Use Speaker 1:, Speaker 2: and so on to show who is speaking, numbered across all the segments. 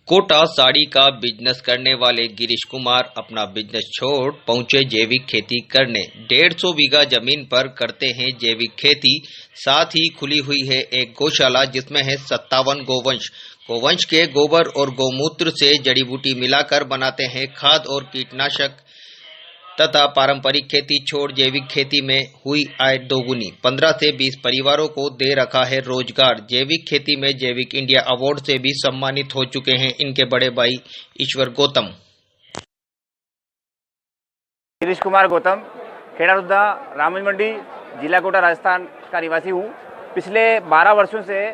Speaker 1: कोटा साड़ी का बिजनेस करने वाले गिरीश कुमार अपना बिजनेस छोड़ पहुंचे जैविक खेती करने। 150 बीघा जमीन पर करते हैं जैविक खेती। साथ ही खुली हुई है एक गौशाला जिसमें है 57 गोवंश। गोवंश के गोबर और गौमूत्र से जड़ी बूटी मिलाकर बनाते हैं खाद और कीटनाशक तथा पारंपरिक खेती छोड़ जैविक खेती में हुई आय दोगुनी। 15 से 20 परिवारों को दे रखा है रोजगार। जैविक खेती में जैविक इंडिया अवार्ड से भी सम्मानित हो चुके हैं इनके बड़े भाई ईश्वर गौतम।
Speaker 2: गिरीश कुमार गौतम, खेड़ा रामगंज मंडी, जिला कोटा, राजस्थान का निवासी हूँ। पिछले 12 वर्षों से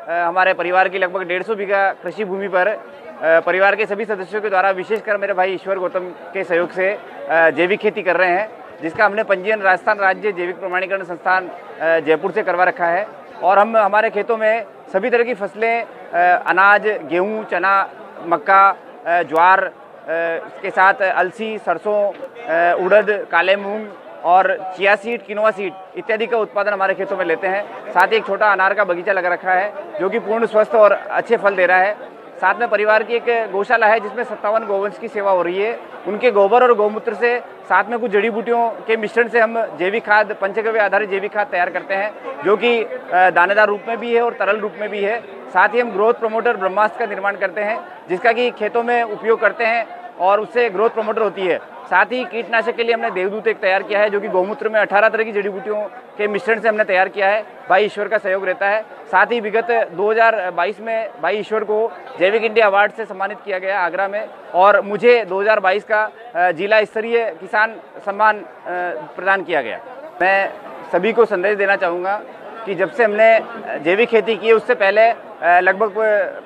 Speaker 2: हमारे परिवार की लगभग 150 बीघा कृषि भूमि पर परिवार के सभी सदस्यों के द्वारा, विशेषकर मेरे भाई ईश्वर गौतम के सहयोग से जैविक खेती कर रहे हैं, जिसका हमने पंजीयन राजस्थान राज्य जैविक प्रमाणीकरण संस्थान जयपुर से करवा रखा है। और हम हमारे खेतों में सभी तरह की फसलें, अनाज, गेहूँ, चना, मक्का, ज्वार के साथ अलसी, सरसों, उड़द, काले मूंग और चिया सीड, किनोवा सीड इत्यादि का उत्पादन हमारे खेतों में लेते हैं। साथ ही एक छोटा अनार का बगीचा लगा रखा है जो कि पूर्ण स्वस्थ और अच्छे फल दे रहा है। साथ में परिवार की एक गौशाला है जिसमें 57 गोवंश की सेवा हो रही है। उनके गोबर और गौमूत्र से, साथ में कुछ जड़ी बूटियों के मिश्रण से हम जैविक खाद, पंचगव्य आधारित जैविक खाद तैयार करते हैं, जो कि दानेदार रूप में भी है और तरल रूप में भी है। साथ ही हम ग्रोथ प्रमोटर ब्रह्मास्त्र का निर्माण करते हैं, जिसका कि खेतों में उपयोग करते हैं और उससे ग्रोथ प्रमोटर होती है। साथ ही कीटनाशक के लिए हमने देवदूत एक तैयार किया है, जो कि गौमूत्र में 18 तरह की जड़ी बूटियों के मिश्रण से हमने तैयार किया है। भाई ईश्वर का सहयोग रहता है। साथ ही विगत 2022 में भाई ईश्वर को जैविक इंडिया अवार्ड से सम्मानित किया गया आगरा में, और मुझे 2022 का जिला स्तरीय किसान सम्मान प्रदान किया गया। मैं सभी को संदेश देना चाहूँगा कि जब से हमने जैविक खेती की है, उससे पहले लगभग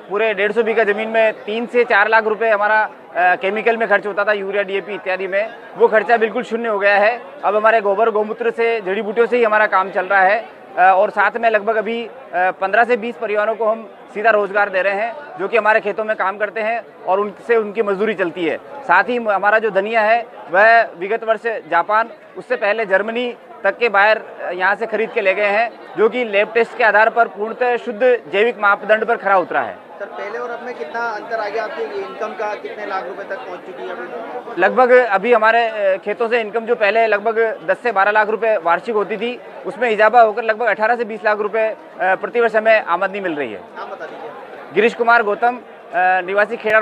Speaker 2: पूरे 150 बीघा ज़मीन में 3 से 4 लाख रुपए हमारा केमिकल में खर्च होता था, यूरिया, डीएपी इत्यादि में। वो खर्चा बिल्कुल शून्य हो गया है। अब हमारे गोबर गौमूत्र से, जड़ी बूटियों से ही हमारा काम चल रहा है। और साथ में लगभग अभी 15 से 20 परिवारों को हम सीधा रोजगार दे रहे हैं, जो कि हमारे खेतों में काम करते हैं और उनसे उनकी मजदूरी चलती है। साथ ही हमारा जो धनिया है वह विगत वर्ष जापान, उससे पहले जर्मनी तक के बाहर यहाँ से खरीद के ले गए हैं, जो कि लैब टेस्ट के आधार पर पूर्णतः शुद्ध जैविक मापदंड पर खरा उतरा है।
Speaker 3: सर, पहले और अब में कितना अंतर आ गया? आपकी इनकम का कितने लाख रुपए तक पहुँच चुकी है अभी?
Speaker 2: लगभग अभी हमारे खेतों से इनकम जो पहले लगभग 10 से 12 लाख रुपए वार्षिक होती थी, उसमें इजाफा होकर लगभग 18 से 20 लाख रुपए प्रतिवर्ष हमें आमदनी मिल रही है।
Speaker 3: नाम बता दीजिए।
Speaker 2: गिरीश कुमार गौतम, निवासी खेड़ा।